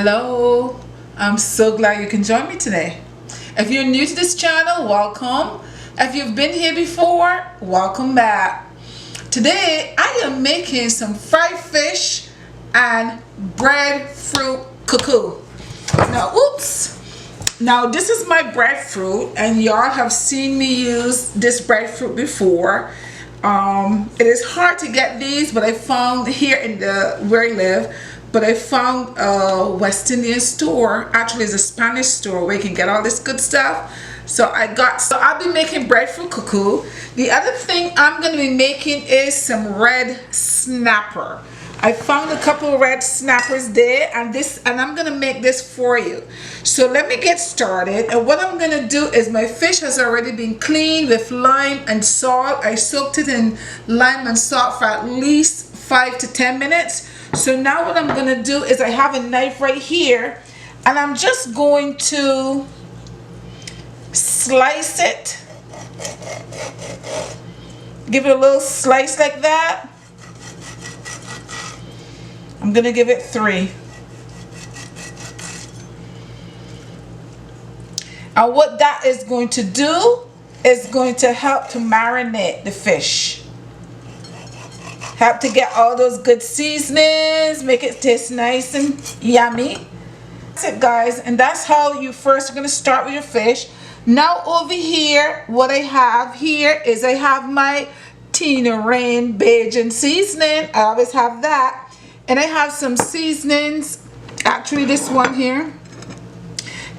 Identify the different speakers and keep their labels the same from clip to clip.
Speaker 1: Hello, I'm so glad you can join me today. If you're new to this channel, welcome. If you've been here before, welcome back. Today I am making some fried fish and breadfruit Cou Cou. Now this is my breadfruit, and y'all have seen me use this breadfruit before. It is hard to get these, but I found here in where I live. But I found a West Indian store, actually it's a Spanish store where you can get all this good stuff. So I'll be making breadfruit Cou Cou. The other thing I'm gonna be making is some red snapper. I found a couple of red snappers there, and I'm gonna make this for you. So let me get started. And what I'm gonna do is, my fish has already been cleaned with lime and salt. I soaked it in lime and salt for at least 5 to 10 minutes. So now what I'm gonna do is, I have a knife right here, and I'm just going to slice it. Give it a little slice like that. I'm gonna give it 3. And what that is going to do is going to help to marinate the fish. Help to get all those good seasonings, make it taste nice and yummy. That's it, guys, and that's how you first are going to start with your fish. Now over here, what I have here is, I have my Tinaraine Bajan seasoning. I always have that. And I have some seasonings, actually this one here.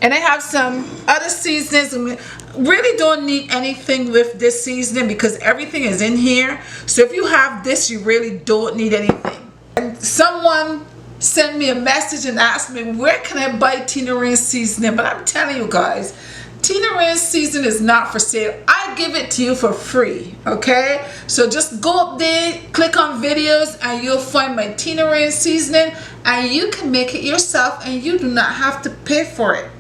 Speaker 1: And I have some other seasonings. Really don't need anything with this seasoning because everything is in here. So if you have this, you really don't need anything. And someone sent me a message and asked me, where can I buy Tinaraine seasoning? But I'm telling you guys, Tinaraine seasoning is not for sale. I give it to you for free, okay? So just go up there, click on videos, and you'll find my Tinaraine seasoning, and you can make it yourself, and you do not have to pay for it.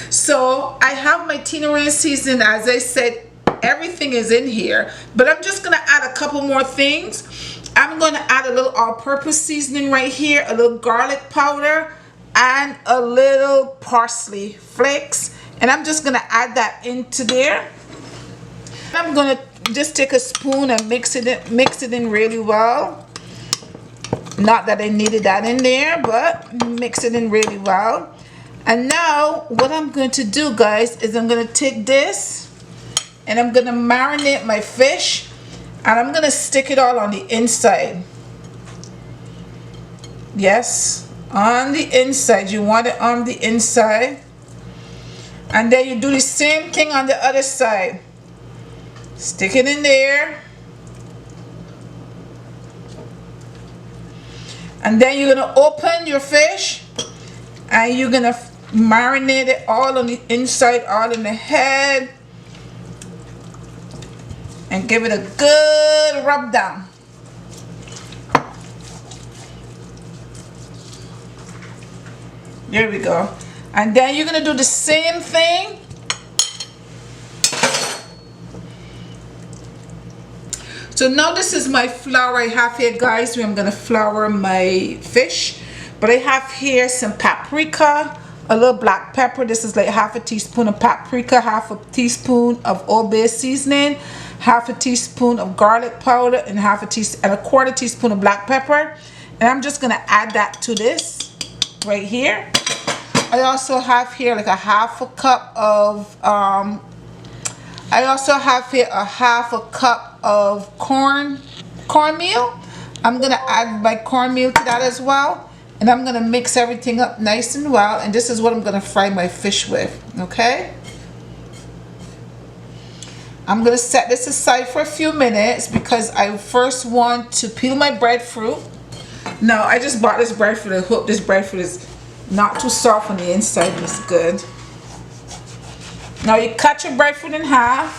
Speaker 1: So I have my Tinaraine seasoning. As I said, everything is in here, but I'm just gonna add a couple more things. I'm gonna add a little all-purpose seasoning right here, a little garlic powder, and a little parsley flakes, and I'm just gonna add that into there. I'm gonna just take a spoon and mix it in really well. Not that I needed that in there, but mix it in really well. And now what I'm going to do, guys, is I'm going to take this and I'm going to marinate my fish, and I'm going to stick it all on the inside. Yes, on the inside. You want it on the inside. And then you do the same thing on the other side. Stick it in there. And then you're going to open your fish, and you're going to marinate it all on the inside, all in the head, and give it a good rub down. There we go. And then you're gonna do the same thing. So now this is my flour I have here, guys, where I'm gonna flour my fish. But I have here some paprika, a little black pepper. This is like half a teaspoon of paprika, half a teaspoon of Old Bay seasoning, half a teaspoon of garlic powder, and a quarter teaspoon of black pepper. And I'm just gonna add that to this right here. I also have here like a half a cup of cornmeal. I'm gonna add my cornmeal to that as well. And I'm gonna mix everything up nice and well, and this is what I'm gonna fry my fish with, okay? I'm gonna set this aside for a few minutes because I first want to peel my breadfruit. Now, I just bought this breadfruit. I hope this breadfruit is not too soft on the inside and it's good. Now you cut your breadfruit in half.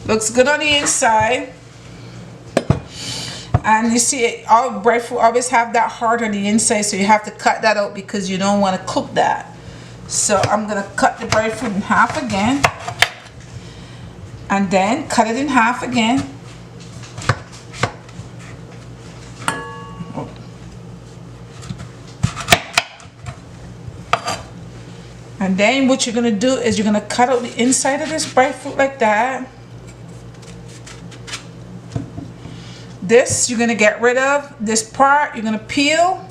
Speaker 1: Looks good on the inside. And you see, all breadfruit always have that heart on the inside, so you have to cut that out because you don't want to cook that. So I'm going to cut the breadfruit in half again, and then cut it in half again. And then what you're gonna do is you're gonna cut out the inside of this breadfruit like that. This you're gonna get rid of. This part you're gonna peel.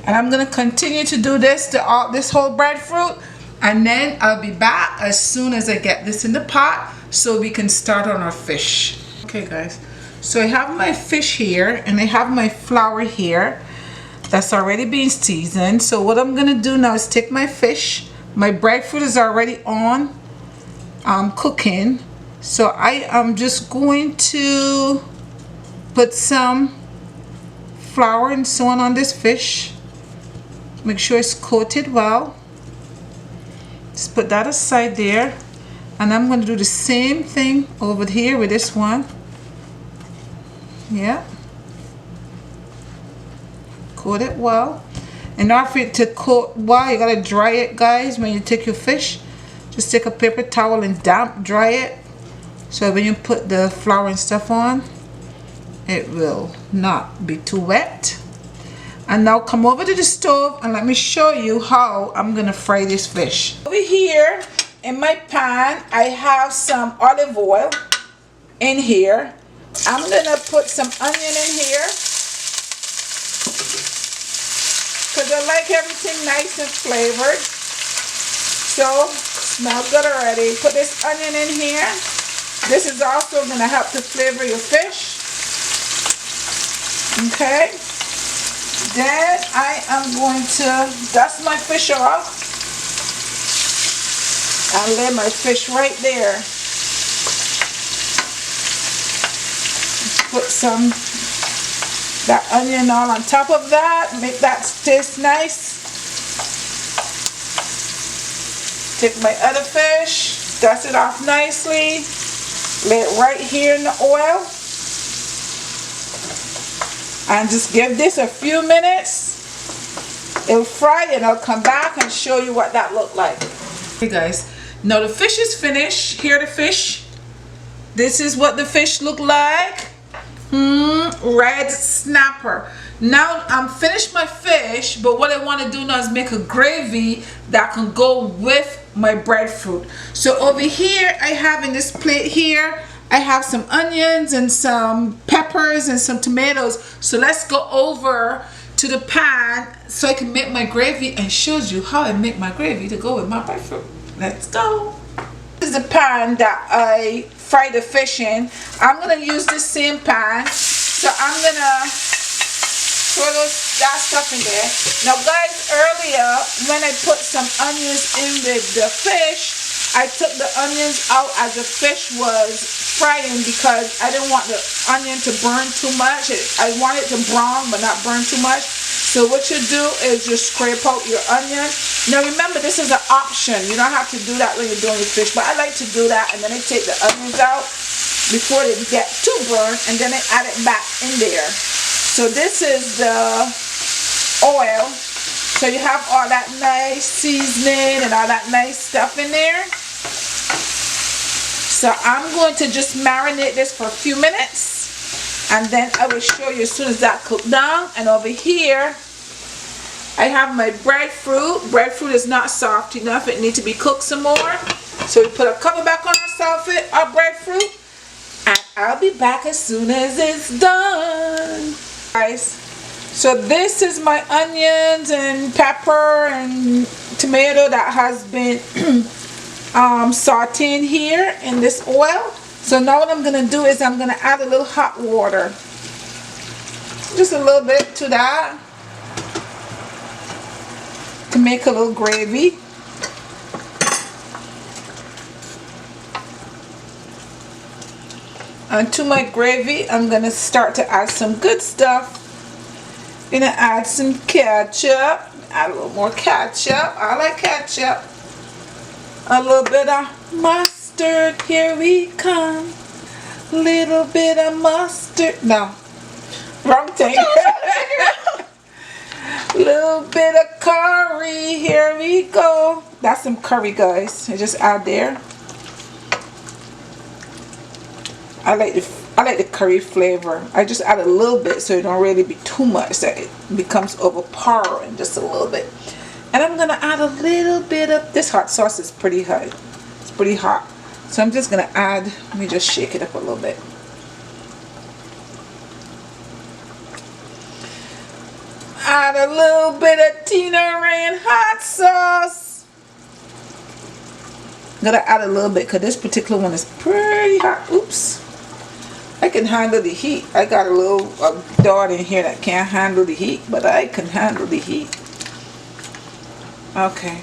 Speaker 1: And I'm gonna continue to do this to all this whole breadfruit, and then I'll be back as soon as I get this in the pot so we can start on our fish. Okay guys, so I have my fish here and I have my flour here that's already been seasoned. So what I'm gonna do now is take my fish. My breadfruit is already on cooking, so I am just going to put some flour and so on this fish. Make sure it's coated well. Just put that aside there, and I'm going to do the same thing over here with this one. Yeah, coat it well. In order for it to coat well, you gotta dry it, guys. When you take your fish, just take a paper towel and damp dry it, so when you put the flour and stuff on, it will not be too wet. And now come over to the stove and let me show you how I'm gonna fry this fish. Over here in my pan, I have some olive oil in here. I'm gonna put some onion in here because I like everything nice and flavored. So, smells good already. Put this onion in here. This is also gonna help to flavor your fish. Okay. Then I am going to dust my fish off and lay my fish right there. Put some that onion all on top of that, make that taste nice. Take my other fish, dust it off nicely, lay it right here in the oil. And just give this a few minutes. It'll fry and I'll come back and show you what that looked like. Hey guys, now the fish is finished. Here the fish. This is what the fish look like. Red snapper. Now I'm finished my fish, but what I want to do now is make a gravy that can go with my breadfruit. So over here I have in this plate here, I have some onions and some peppers and some tomatoes. So let's go over to the pan so I can make my gravy and shows you how I make my gravy to go with my breadfruit. Let's go. This is the pan that I fry the fish in. I'm gonna use the same pan. So I'm gonna throw that stuff in there. Now guys, earlier when I put some onions in with the fish, I took the onions out as the fish was frying because I didn't want the onion to burn too much. I want it to brown but not burn too much. So what you do is just scrape out your onion. Now remember, this is an option. You don't have to do that when you're doing your fish, but I like to do that, and then I take the onions out before they get too burnt, and then I add it back in there. So this is the oil. So you have all that nice seasoning and all that nice stuff in there. So I'm going to just marinate this for a few minutes, and then I will show you as soon as that cooked down. And over here I have my breadfruit. Breadfruit is not soft enough. It needs to be cooked some more. So we put a cover back on our breadfruit, and I'll be back as soon as it's done. Guys, so this is my onions and pepper and tomato that has been sauteing here in this oil. So now what I'm going to do is I'm going to add a little hot water. Just a little bit to that to make a little gravy. And to my gravy, I'm going to start to add some good stuff. I'm going to add some ketchup. Add a little more ketchup. I like ketchup. A little bit of mustard. Here we come. Little bit of mustard. No. Wrong thing. Little bit of curry. Here we go. That's some curry, guys. I just add there. I I like the curry flavor. I just add a little bit so it don't really be too much that it becomes overpowering, just a little bit. And I'm gonna add a little bit of this hot sauce. Is pretty hot. It's pretty hot. So I'm just gonna add, let me just shake it up a little bit. Add a little bit of Tinaraine hot sauce. I'm gonna add a little bit because this particular one is pretty hot. Oops. I can handle the heat. I got a little dog in here that can't handle the heat, but I can handle the heat. Okay.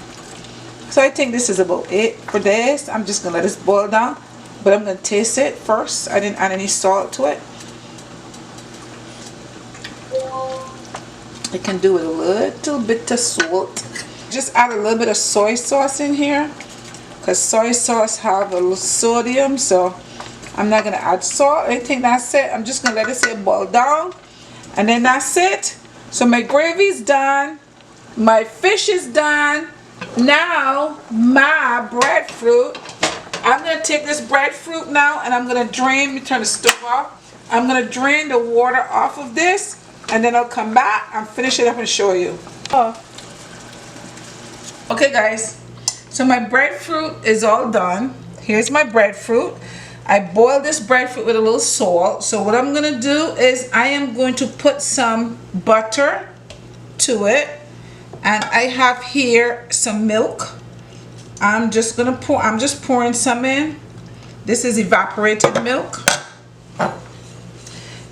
Speaker 1: So I think this is about it for this. I'm just gonna let this boil down, but I'm gonna taste it first. I didn't add any salt to it. I can do with a little bit of salt. Just add a little bit of soy sauce in here, because soy sauce have a little sodium, so I'm not gonna add salt. I think that's it. I'm just gonna let it sit boil down, and then that's it. So my gravy's done, my fish is done. Now my breadfruit. I'm gonna take this breadfruit now, and I'm gonna drain. Let me turn the stove off. I'm gonna drain the water off of this, and then I'll come back and finish it up and show you. Okay guys, so my breadfruit is all done. Here's my breadfruit. I boiled this breadfruit with a little salt. So what I'm gonna do is I am going to put some butter to it, and I have here some milk. I'm just pouring some in. This is evaporated milk.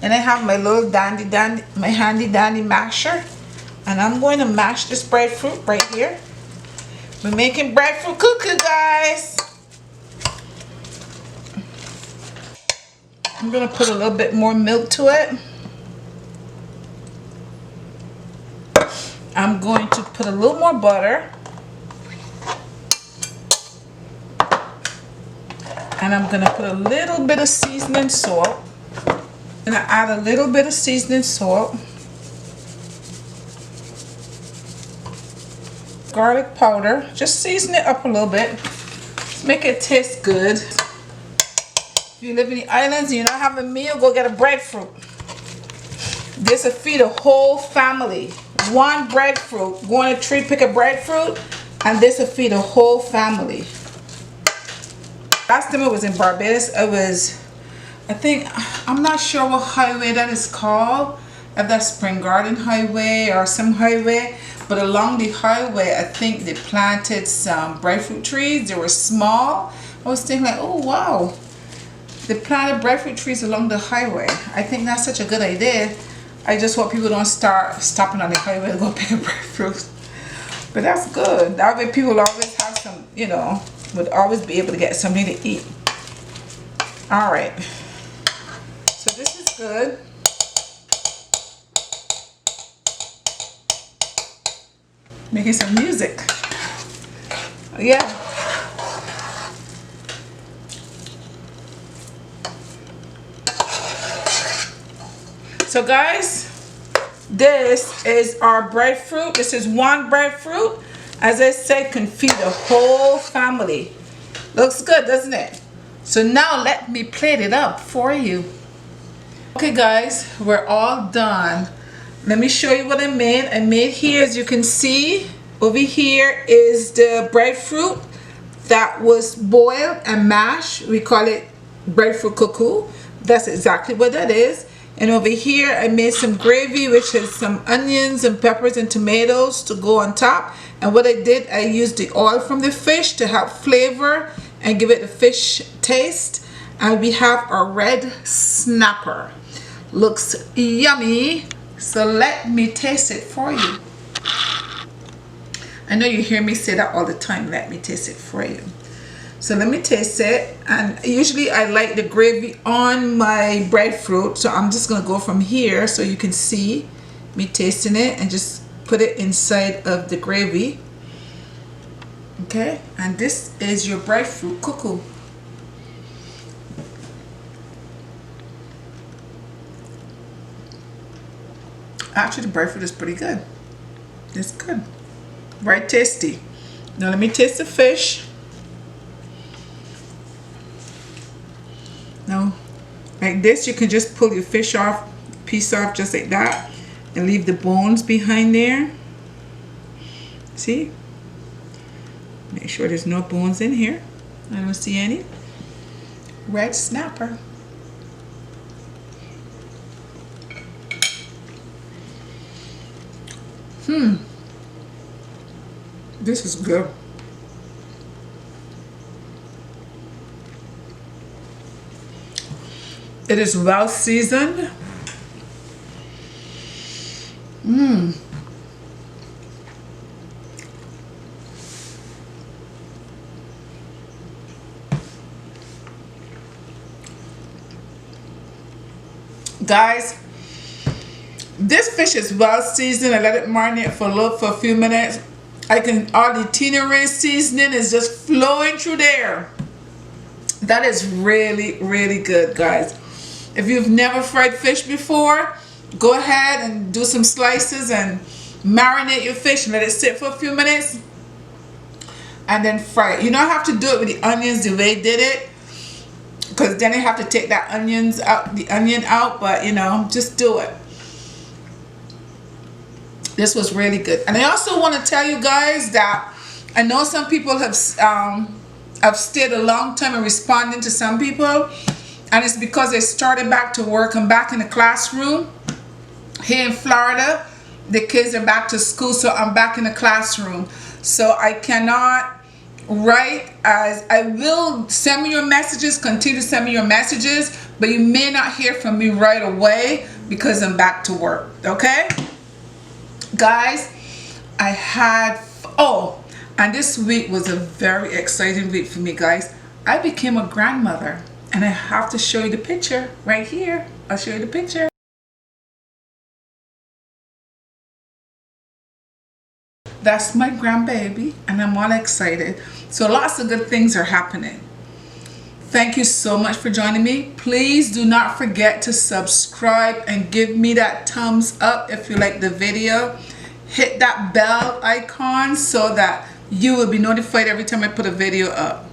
Speaker 1: And I have my little my handy dandy masher, and I'm going to mash this breadfruit right here. We're making breadfruit Cou Cou, guys. I'm gonna put a little bit more milk to it. I'm going to put a little more butter. And I'm gonna put a little bit of seasoning salt. And I add a little bit of seasoning salt. Garlic powder. Just season it up a little bit. Make it taste good. If you live in the islands and you're not having a meal, go get a breadfruit. This will feed a whole family. One breadfruit. Go on a tree, pick a breadfruit, and this will feed a whole family. Last time I was in Barbados, I'm not sure what highway that is called. If that's Spring Garden Highway or some highway. But along the highway, I think they planted some breadfruit trees. They were small. I was thinking like, oh wow. They planted breadfruit trees along the highway. I think that's such a good idea. I just hope people don't start stopping on the highway to go pick a breadfruit. But that's good. That way people always have some, you know, would always be able to get something to eat. Alright. So this is good. Making some music. Yeah. So guys, this is our breadfruit. This is one breadfruit. As I said, can feed the whole family. Looks good, doesn't it? So now let me plate it up for you. Okay guys, we're all done. Let me show you what I made. I made here, as you can see, over here is the breadfruit that was boiled and mashed. We call it breadfruit Cou Cou. That's exactly what that is. And over here I made some gravy, which is some onions and peppers and tomatoes to go on top. And what I did, I used the oil from the fish to help flavor and give it the fish taste. And we have our red snapper. Looks yummy. So let me taste it for you. I know you hear me say that all the time. Let me taste it for you. So let me taste it. And usually I like the gravy on my breadfruit. So I'm just going to go from here so you can see me tasting it and just put it inside of the gravy. Okay. And this is your breadfruit Cou Cou. Actually, the breadfruit is pretty good. It's good. Very tasty. Now let me taste the fish. Now, like this. You can just pull your fish off, piece off just like that, and leave the bones behind there. See? Make sure there's no bones in here. I don't see any. Red snapper. This is good. It is well seasoned. Guys, this fish is well seasoned. I let it marinate for a few minutes. All the Tinaraine seasoning is just flowing through there. That is really, really good, guys. If you've never fried fish before, go ahead and do some slices and marinate your fish and let it sit for a few minutes and then fry it. You don't have to do it with the onions the way I did it, because then you have to take that the onion out, but you know, just do it. This was really good. And I also want to tell you guys that I know some people have stayed a long time in responding to some people, and it's because they started back to work. I'm back in the classroom here in Florida. The kids are back to school, so I'm back in the classroom. So I cannot write. As I will send me your messages, continue to send me your messages, but you may not hear from me right away because I'm back to work. Okay, guys, I had and this week was a very exciting week for me, guys. I became a grandmother, and I have to show you the picture right here. I'll show you the picture. That's my grandbaby, and I'm all excited. So lots of good things are happening. Thank you so much for joining me. Please do not forget to subscribe and give me that thumbs up if you like the video. Hit that bell icon so that you will be notified every time I put a video up.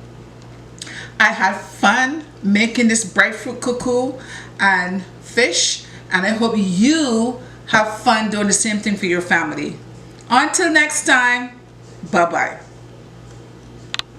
Speaker 1: I had fun making this breadfruit Cou Cou and fish, and I hope you have fun doing the same thing for your family. Until next time, bye-bye.